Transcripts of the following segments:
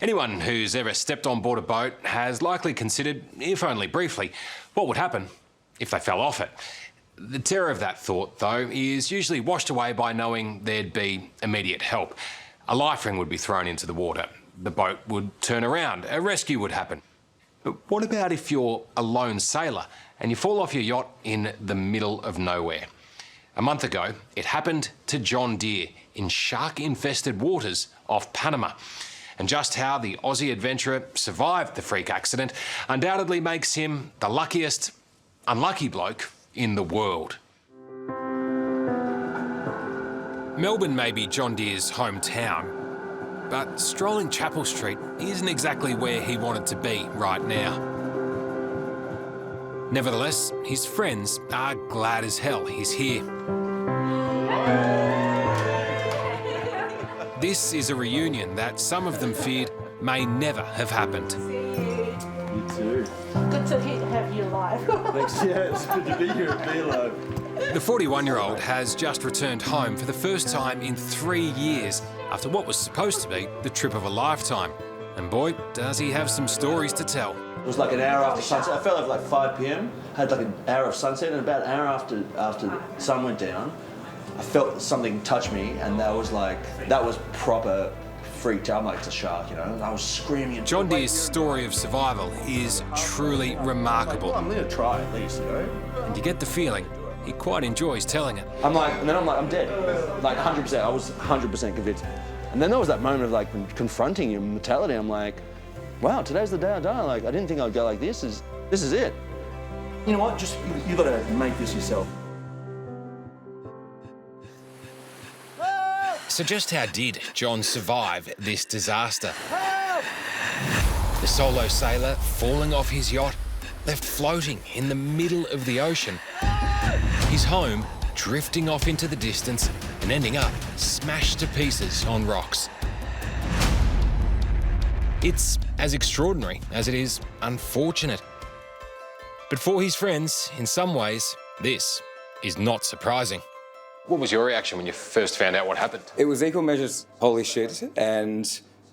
Anyone who's ever stepped on board a boat has likely considered, if only briefly, what would happen if they fell off it. The terror of that thought, though, is usually washed away by knowing there'd be immediate help. A life ring would be thrown into the water. The boat would turn around. A rescue would happen. But what about if you're a lone sailor and you fall off your yacht in the middle of nowhere? A month ago, it happened to John Deere in shark-infested waters off Panama. And just how the Aussie adventurer survived the freak accident undoubtedly makes him the luckiest unlucky bloke in the world. Melbourne may be John Deere's hometown, but strolling Chapel Street isn't exactly where he wanted to be right now. Nevertheless, his friends are glad as hell he's here. This is a reunion that some of them feared may never have happened. You too. Good to have you alive. Thanks, yeah, it's good to be here and be alive. The 41-year-old has just returned home for the first time in 3 years after what was supposed to be the trip of a lifetime. And boy, does he have some stories to tell. It was like an hour after sunset. I felt like 5 p.m. Had like an hour of sunset, and about an hour after the sun went down, I felt something touch me, and that was proper freaked out. I'm like, it's a shark, you know? And I was screaming. John Deere's story of survival is truly remarkable. Well, I'm going to try at least, you know? And you get the feeling he quite enjoys telling it. I'm dead. Like 100%. I was 100% convinced. And then there was that moment of like confronting your mortality. I'm like, wow, today's the day I die. Like, I didn't think I'd go like this. This is it. You know what? Just, you got to make this yourself. So just how did John survive this disaster? The solo sailor falling off his yacht, left floating in the middle of the ocean. His home drifting off into the distance and ending up smashed to pieces on rocks. It's as extraordinary as it is unfortunate. But for his friends, in some ways, this is not surprising. What was your reaction when you first found out what happened? It was equal measures, holy shit, and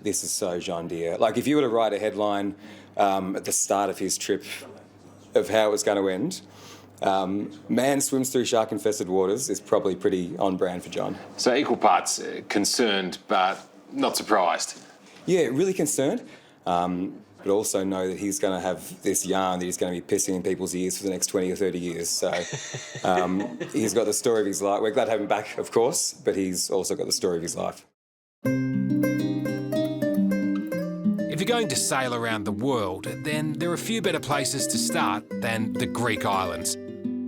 this is so John Deere. Like, if you were to write a headline at the start of his trip of how it was going to end, man swims through shark-infested waters is probably pretty on brand for John. So equal parts concerned, but not surprised. Yeah, really concerned, but also know that he's going to have this yarn that he's going to be pissing in people's ears for the next 20 or 30 years. So he's got the story of his life. We're glad to have him back, of course, but he's also got the story of his life. If you're going to sail around the world, then there are a few better places to start than the Greek islands.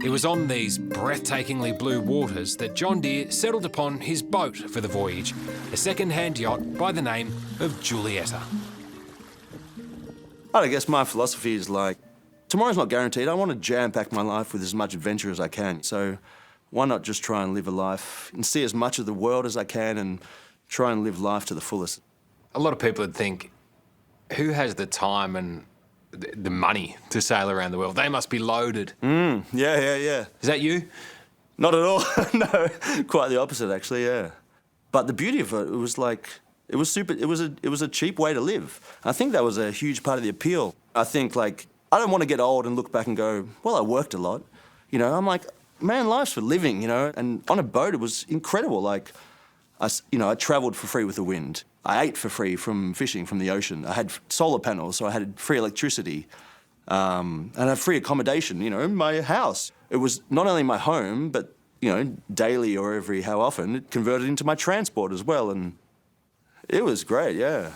It was on these breathtakingly blue waters that John Deere settled upon his boat for the voyage, a second-hand yacht by the name of Julieta. I guess my philosophy is like, tomorrow's not guaranteed. I want to jam-pack my life with as much adventure as I can. So why not just try and live a life and see as much of the world as I can and try and live life to the fullest. A lot of people would think, who has the time and the money to sail around the world? They must be loaded. Yeah. Is that you? Not at all. No, quite the opposite, actually, yeah. But the beauty of it was like, it was a cheap way to live. I think that was a huge part of the appeal. I think, like, I don't want to get old and look back and go, well, I worked a lot. You know, I'm like, man, life's for living, you know? And on a boat, it was incredible. Like, I travelled for free with the wind. I ate for free from fishing from the ocean. I had solar panels, so I had free electricity. And I had free accommodation, you know, in my house. It was not only my home, but, you know, daily or every how often, it converted into my transport as well. And it was great, yeah.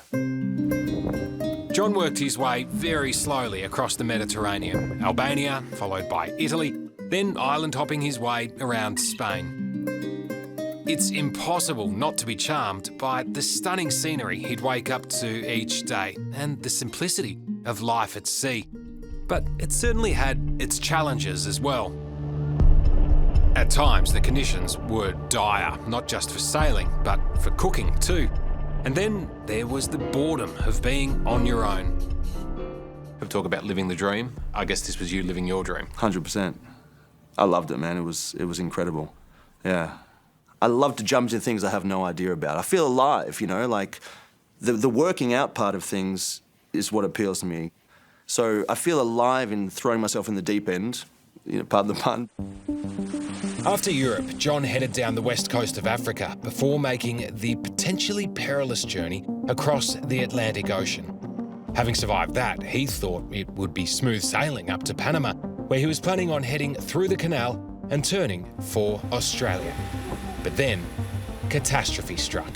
John worked his way very slowly across the Mediterranean, Albania, followed by Italy, then island hopping his way around Spain. It's impossible not to be charmed by the stunning scenery he'd wake up to each day and the simplicity of life at sea. But it certainly had its challenges as well. At times, the conditions were dire, not just for sailing, but for cooking too. And then there was the boredom of being on your own. We'll talk about living the dream. I guess this was you living your dream. 100%. I loved it, man. It was incredible. Yeah. I love to jump into things I have no idea about. I feel alive, you know, like the working out part of things is what appeals to me. So I feel alive in throwing myself in the deep end, pardon the pun. After Europe, John headed down the west coast of Africa before making the potentially perilous journey across the Atlantic Ocean. Having survived that, he thought it would be smooth sailing up to Panama, where he was planning on heading through the canal and turning for Australia. But then, catastrophe struck.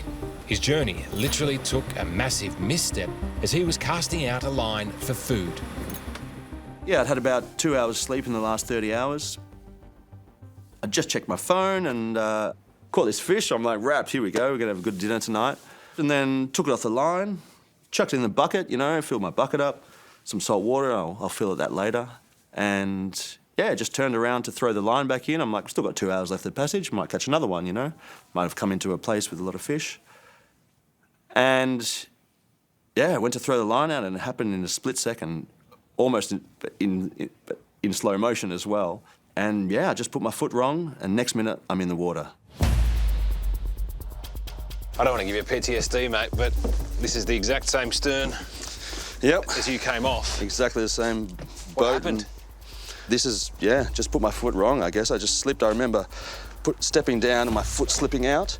His journey literally took a massive misstep as he was casting out a line for food. Yeah, I'd had about 2 hours sleep in the last 30 hours. I just checked my phone and caught this fish. I'm like, wrapped, here we go, we're gonna have a good dinner tonight. And then took it off the line, chucked it in the bucket, filled my bucket up, some salt water, I'll fill it that later. And yeah, just turned around to throw the line back in. I'm like, still got 2 hours left of the passage, might catch another one, Might have come into a place with a lot of fish. And yeah, I went to throw the line out and it happened in a split second, almost in slow motion as well. And yeah, I just put my foot wrong and next minute I'm in the water. I don't want to give you PTSD, mate, but this is the exact same stern as you came off. Exactly the same boat. What happened? This is, just put my foot wrong, I guess. I just slipped. I remember stepping down and my foot slipping out.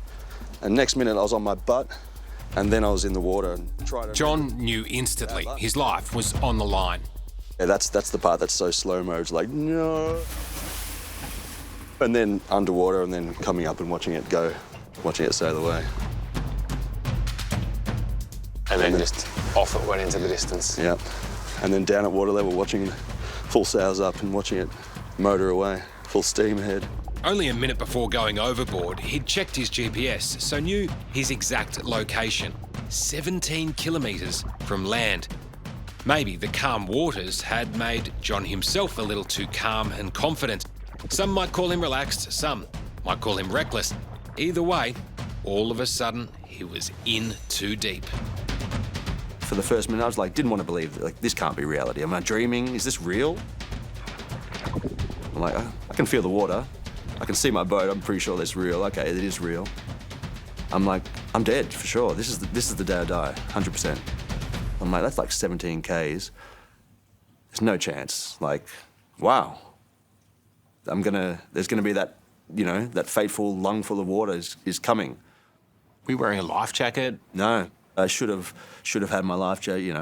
And next minute I was on my butt and then I was in the water. And John knew instantly his life was on the line. Yeah, that's the part that's so slow-mo. It's like, no. And then underwater and then coming up and watching it go, watching it sail away. And then just off it went into the distance. Yeah. And then down at water level, watching full sails up and watching it motor away, full steam ahead. Only a minute before going overboard, he'd checked his GPS, so knew his exact location, 17 kilometres from land. Maybe the calm waters had made John himself a little too calm and confident. Some might call him relaxed, some might call him reckless. Either way, all of a sudden, he was in too deep. For the first minute, I was like, didn't want to believe, this can't be reality. Am I dreaming? Is this real? I'm like, I can feel the water. I can see my boat. I'm pretty sure that's real. Okay, it is real. I'm like, I'm dead for sure. This is the day I die, 100%. I'm like, that's like 17 Ks. There's no chance. Like, wow. There's gonna be that, that fateful lung full of water is coming. Were you wearing a life jacket? No, I should have had my life jacket,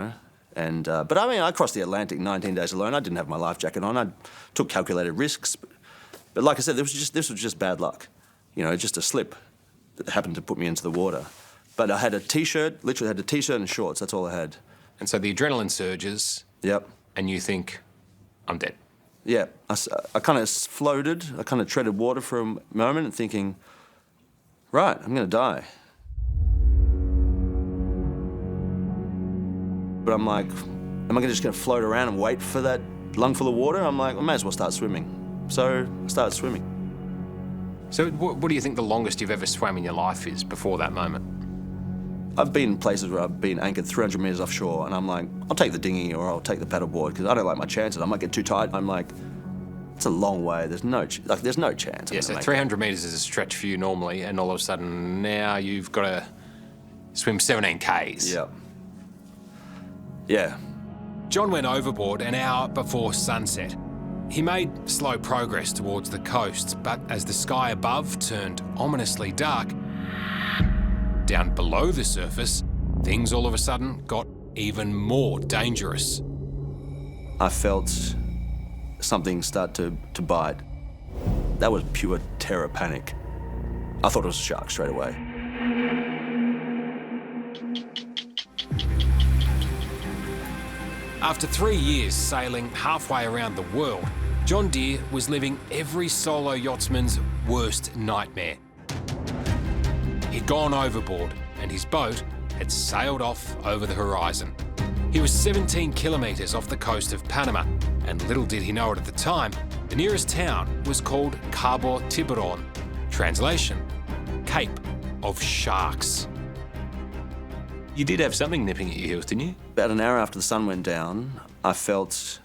And but I mean, I crossed the Atlantic 19 days alone. I didn't have my life jacket on. I took calculated risks. But this was just bad luck. Just a slip that happened to put me into the water. But I had a T-shirt, literally had a T-shirt and shorts. That's all I had. And so the adrenaline surges. Yep. And you think, I'm dead. Yeah. I kind of floated. I kind of treaded water for a moment and thinking, right, I'm going to die. But I'm like, am I just going to float around and wait for that lungful of water? I'm like, I may as well start swimming. So I started swimming. So what do you think the longest you've ever swam in your life is before that moment? I've been in places where I've been anchored 300 metres offshore and I'm like, I'll take the dinghy or I'll take the paddleboard because I don't like my chances. I might get too tight. I'm like, it's a long way. There's no chance. Yeah, so 300 metres is a stretch for you normally and all of a sudden now you've got to swim 17 Ks. Yeah. Yeah. John went overboard an hour before sunset. He made slow progress towards the coast, but as the sky above turned ominously dark, down below the surface, things all of a sudden got even more dangerous. I felt something start to bite. That was pure terror panic. I thought it was a shark straight away. After 3 years sailing halfway around the world, John Deere was living every solo yachtsman's worst nightmare. He'd gone overboard and his boat had sailed off over the horizon. He was 17 kilometres off the coast of Panama, and little did he know it at the time, the nearest town was called Cabo Tiburon. Translation, Cape of Sharks. You did have something nipping at your heels, didn't you? About an hour after the sun went down, I felt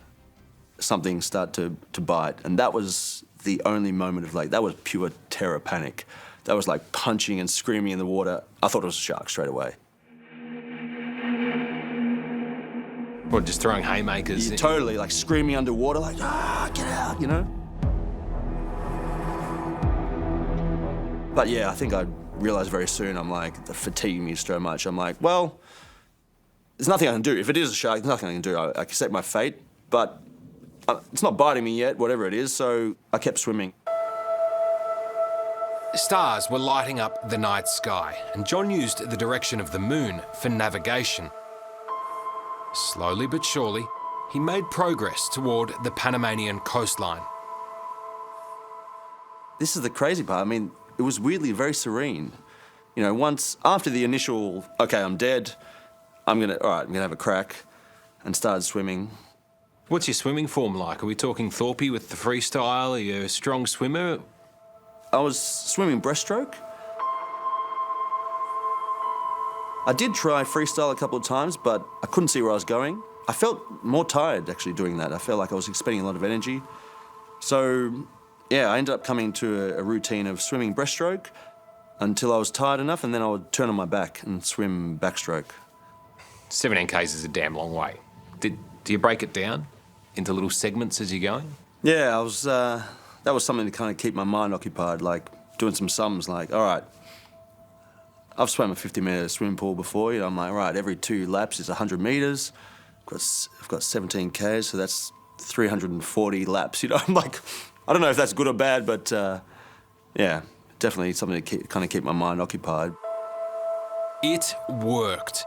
something start to bite, and that was the only moment of that was pure terror panic. That was like punching and screaming in the water. I thought it was a shark straight away. Or just throwing haymakers? You're totally, like, screaming underwater, like, get out, you know? But yeah, I think I realised very soon, I'm like, the fatigue me so much. I'm like, well, there's nothing I can do. If it is a shark, there's nothing I can do. I accept my fate, but it's not biting me yet, whatever it is, so I kept swimming. Stars were lighting up the night sky, and John used the direction of the moon for navigation. Slowly but surely, he made progress toward the Panamanian coastline. This is the crazy part. I mean, it was weirdly very serene. You know, once after the initial, okay, I'm dead, all right, I'm gonna have a crack, and started swimming. What's your swimming form like? Are we talking Thorpe with the freestyle? Are you a strong swimmer? I was swimming breaststroke. I did try freestyle a couple of times, but I couldn't see where I was going. I felt more tired actually doing that. I felt like I was expending a lot of energy. So, yeah, I ended up coming to a routine of swimming breaststroke until I was tired enough, and then I would turn on my back and swim backstroke. 17 k's is a damn long way. Do you break it down into little segments as you're going? Yeah, that was something to kind of keep my mind occupied, like doing some sums, like, all right, I've swam a 50-metre swimming pool before, you know, I'm like, all right, every 2 laps is 100 metres. I've got 17 k's, so that's 340 laps, you know. I'm like, I don't know if that's good or bad, but yeah, definitely something to kind of keep my mind occupied. It worked.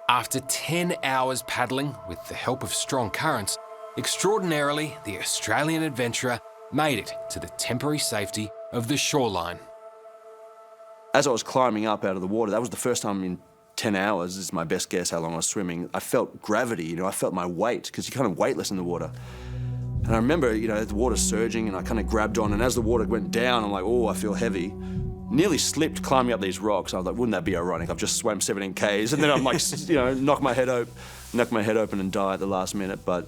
After 10 hours paddling with the help of strong currents, extraordinarily, the Australian adventurer made it to the temporary safety of the shoreline. As I was climbing up out of the water, that was the first time in 10 hours, is my best guess how long I was swimming, I felt gravity, you know, I felt my weight, because you're kind of weightless in the water. And I remember, you know, the water surging, and I kind of grabbed on, and as the water went down, I'm like, oh, I feel heavy. Nearly slipped climbing up these rocks. I was like, wouldn't that be ironic? I've just swam 17 k's, and then I'm like, you know, knock my head open and die at the last minute, but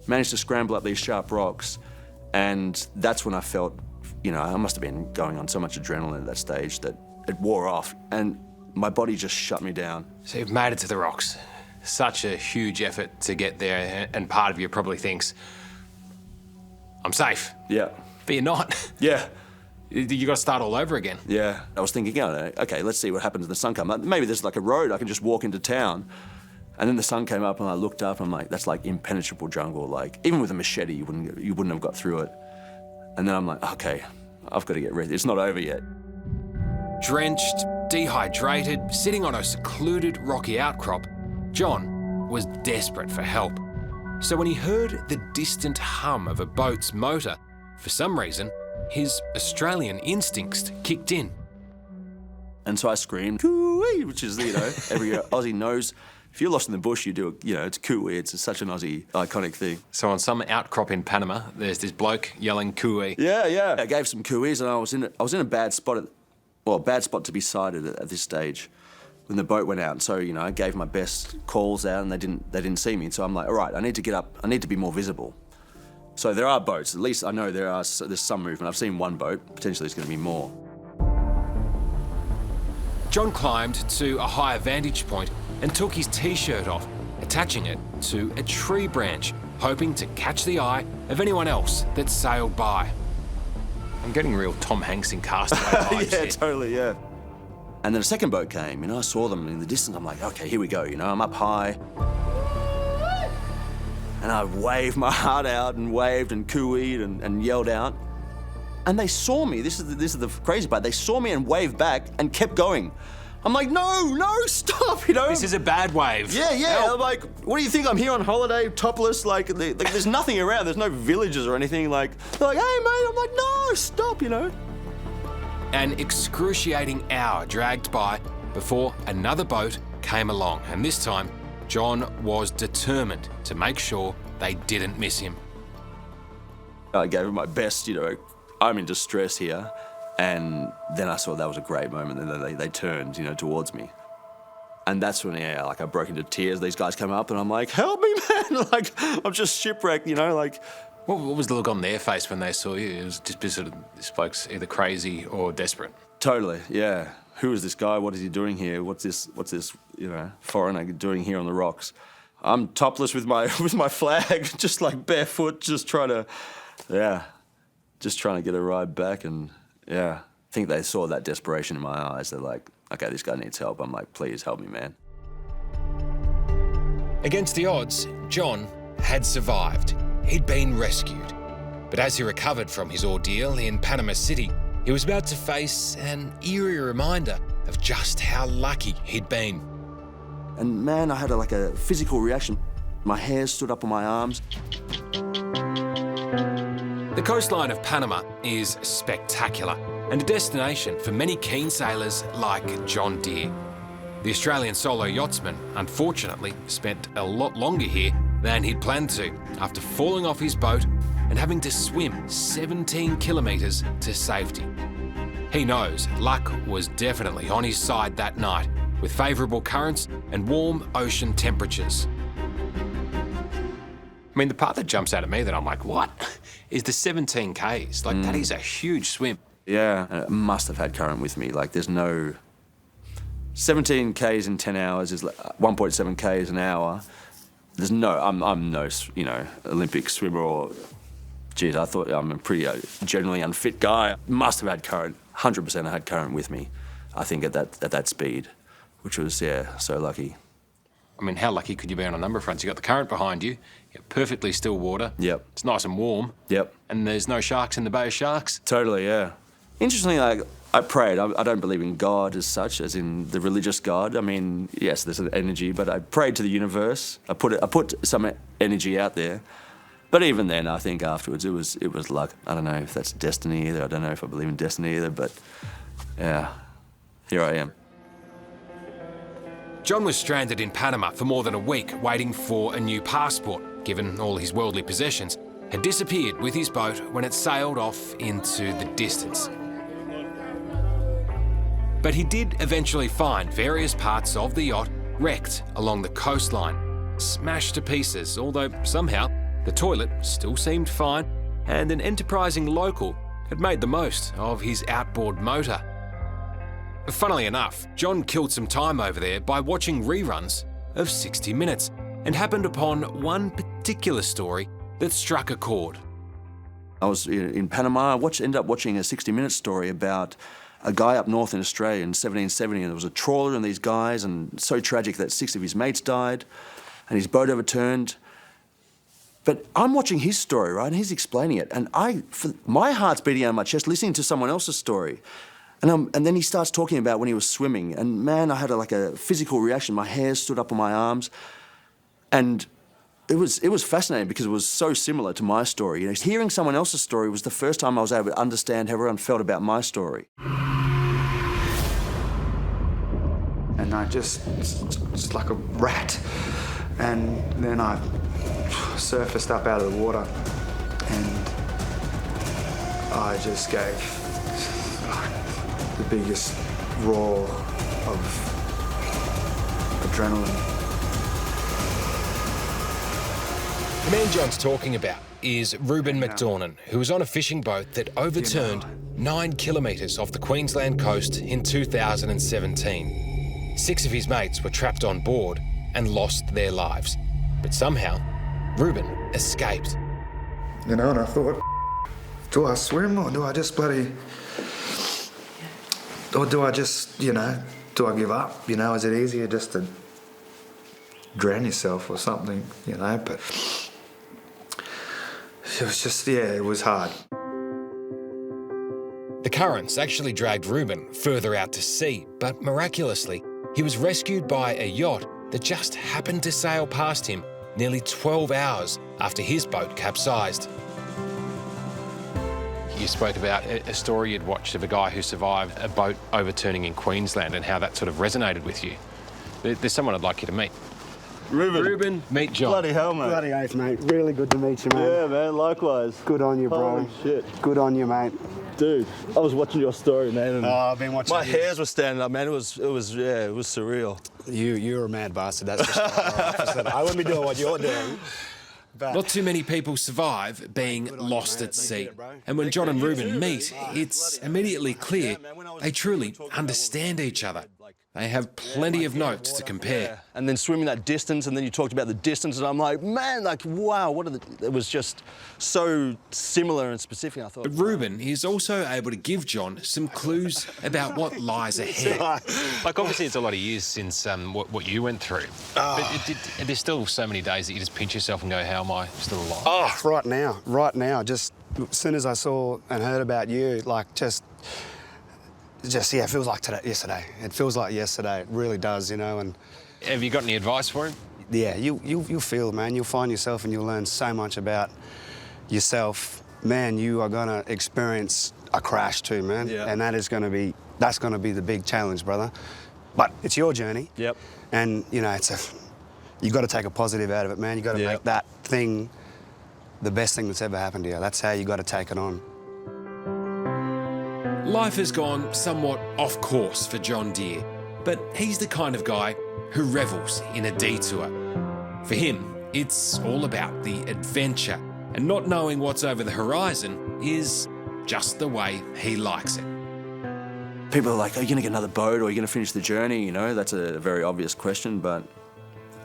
managed to scramble up these sharp rocks. And that's when I felt, you know, I must have been going on so much adrenaline at that stage that it wore off, and my body just shut me down. So you've made it to the rocks. Such a huge effort to get there, and part of you probably thinks, I'm safe. Yeah. But you're not. Yeah. You got to start all over again. Yeah. I was thinking, oh, okay, let's see what happens when the sun comes up. Maybe there's like a road I can just walk into town. And then the sun came up, and I looked up, and I'm like, that's like impenetrable jungle. Like, even with a machete, you wouldn't have got through it. And then I'm like, okay, I've got to get ready. It's not over yet. Drenched, dehydrated, sitting on a secluded rocky outcrop, John was desperate for help. So when he heard the distant hum of a boat's motor, for some reason, his Australian instincts kicked in. And so I screamed, coo-wee, which is, you know, every Aussie knows. If you're lost in the bush, you do, you know, it's coo-wee. It's such an Aussie iconic thing. So on some outcrop in Panama, there's this bloke yelling coo-wee. Yeah. I gave some coo-wees, and I was in a bad spot, bad spot to be sighted at this stage when the boat went out. And so, you know, I gave my best calls out, and they didn't see me. So I'm like, all right, I need to get up. I need to be more visible. So there are boats. At least I know there's some movement. I've seen one boat. Potentially there's going to be more. John climbed to a higher vantage point and took his T-shirt off, attaching it to a tree branch, hoping to catch the eye of anyone else that sailed by. I'm getting real Tom Hanks in Castaway vibes Yeah, here. totally, yeah. And then a second boat came, you know, I saw them in the distance. I'm like, okay, here we go, you know, I'm up high. And I waved my heart out and waved and cooeyed and yelled out. And they saw me. This is the crazy part. They saw me and waved back and kept going. I'm like, no, stop, you know? This is a bad wave. Yeah. Help. I'm like, what do you think? I'm here on holiday, topless, like there's nothing around. There's no villages or anything. Like, they're like, hey, mate. I'm like, no, stop, you know? An excruciating hour dragged by before another boat came along, and this time, John was determined to make sure they didn't miss him. I gave it my best, you know, I'm in distress here. And then I saw that was a great moment, and they turned, you know, towards me. And that's when, yeah, like I broke into tears. These guys come up, and I'm like, help me, man. Like, I'm just shipwrecked, you know, like. What was the look on their face when they saw you? It was just sort of, this bloke's either crazy or desperate. Totally, yeah. Who is this guy? What is he doing here? What's this, you know, foreigner doing here on the rocks? I'm topless with my flag, just like barefoot, just trying to get a ride back. And I think they saw that desperation in my eyes. They're like, okay, this guy needs help. I'm like, please help me, man. Against the odds, John had survived. He'd been rescued. But as he recovered from his ordeal in Panama City, he was about to face an eerie reminder of just how lucky he'd been. And man, I had a physical reaction. My hair stood up on my arms. The coastline of Panama is spectacular and a destination for many keen sailors like John Deere. The Australian solo yachtsman, unfortunately, spent a lot longer here than he'd planned to after falling off his boat and having to swim 17 kilometres to safety. He knows luck was definitely on his side that night, with favourable currents and warm ocean temperatures. I mean, the part that jumps out at me that I'm like, what? Is the 17 Ks. Like, that is a huge swim. Yeah, and it must have had current with me. Like, there's no... 17 Ks in 10 hours is 1.7 Ks an hour. There's no... I'm no, Olympic swimmer or... Geez, I thought I'm a pretty generally unfit guy. Must have had current. 100% I had current with me, I think, at that speed, which was, so lucky. I mean, how lucky could you be on a number of fronts? You got the current behind you, you got perfectly still water. Yep. It's nice and warm. Yep. And there's no sharks in the Bay of Sharks. Totally, yeah. Interestingly, I prayed. I don't believe in God as such, as in the religious God. I mean, yes, there's an energy, but I prayed to the universe. I put some energy out there. But even then, I think afterwards it was luck. I don't know if that's destiny either. I don't know if I believe in destiny either. But yeah, here I am. John was stranded in Panama for more than a week, waiting for a new passport, given all his worldly possessions had disappeared with his boat when it sailed off into the distance. But he did eventually find various parts of the yacht wrecked along the coastline, smashed to pieces, although somehow the toilet still seemed fine, and an enterprising local had made the most of his outboard motor. Funnily enough, John killed some time over there by watching reruns of 60 Minutes and happened upon one particular story that struck a chord. I was in Panama. I ended up watching a 60 Minutes story about a guy up north in Australia in 1770, and there was a trawler and these guys, and so tragic that 6 of his mates died and his boat overturned. But I'm watching his story, right, and he's explaining it, and my heart's beating out of my chest listening to someone else's story. And then he starts talking about when he was swimming, and man, I had a physical reaction. My hair stood up on my arms, and it was fascinating because it was so similar to my story. Hearing someone else's story was the first time I was able to understand how everyone felt about my story. And I just like a rat, and then I surfaced up out of the water, and I just gave the biggest roar of adrenaline. The man John's talking about is Reuben McDornan, who was on a fishing boat that overturned 9 kilometres off the Queensland coast in 2017. 6 of his mates were trapped on board and lost their lives. But somehow, Reuben escaped. And I thought, do I swim or do I just or do I just, do I give up? Is it easier just to drown yourself or something, but it was just, it was hard. The currents actually dragged Reuben further out to sea, but miraculously, he was rescued by a yacht that just happened to sail past him nearly 12 hours after his boat capsized. You spoke about a story you'd watched of a guy who survived a boat overturning in Queensland and how that sort of resonated with you. There's someone I'd like you to meet. Reuben, meet John. Bloody hell, mate. Bloody oath, mate. Really good to meet you, mate. Yeah, man, likewise. Good on you, bro. Holy shit. Good on you, mate. Dude, I was watching your story, man. And I've been watching my hairs were standing up, man. It was surreal. You're a mad bastard, that's for sure. I wouldn't be doing what you're doing. But Not too many people survive being lost at sea. And when John and Reuben meet, it's immediately clear they truly understand each other. They have plenty of notes to compare. And then swimming that distance, and then you talked about the distance, and I'm like, man, like, wow, it was just so similar and specific. I thought. But Ruben is also able to give John some clues about what lies ahead. Like, obviously, it's a lot of years since what you went through. But there's still so many days that you just pinch yourself and go, how am I still alive? Oh, right now, just as soon as I saw and heard about you, like, just yeah, it feels like yesterday. It feels like yesterday. It really does, you know. And have you got any advice for him? yeah, you'll feel, man. You'll find yourself and you'll learn so much about yourself. Man, you are gonna experience a crash too, man. Yeah. And that's gonna be the big challenge, brother. But it's your journey. Yep. And you know, you got to take a positive out of it, man. You got to make that thing the best thing that's ever happened to you. That's how you got to take it on. Life has gone somewhat off course for John Deere, but he's the kind of guy who revels in a detour. For him, it's all about the adventure, and not knowing what's over the horizon is just the way he likes it. People are like, are you going to get another boat or are you going to finish the journey? You know, that's a very obvious question, but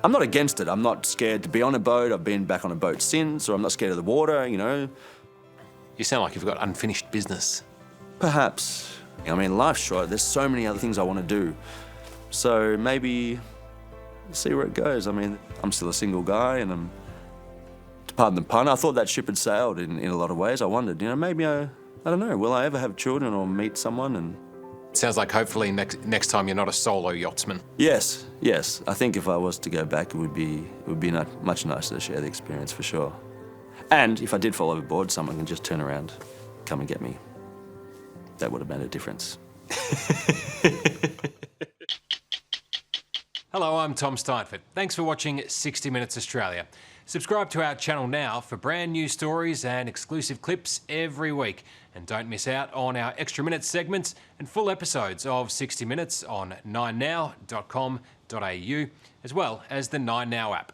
I'm not against it. I'm not scared to be on a boat. I've been back on a boat since, or I'm not scared of the water, you know. You sound like you've got unfinished business. Perhaps. I mean, life's short. There's so many other things I want to do. So maybe see where it goes. I mean, I'm still a single guy and I'm, pardon the pun, I thought that ship had sailed in a lot of ways. I wondered, you know, maybe I don't know, will I ever have children or meet someone? And Sounds like hopefully next time you're not a solo yachtsman. yes. I think if I was to go back, it would be much nicer to share the experience for sure. And if I did fall overboard, someone can just turn around, come and get me. That would have made a difference. Hello, I'm Tom Steinfort. Thanks for watching 60 Minutes Australia. Subscribe to our channel now for brand new stories and exclusive clips every week. And don't miss out on our extra minutes segments and full episodes of 60 Minutes on 9now.com.au, as well as the 9Now app.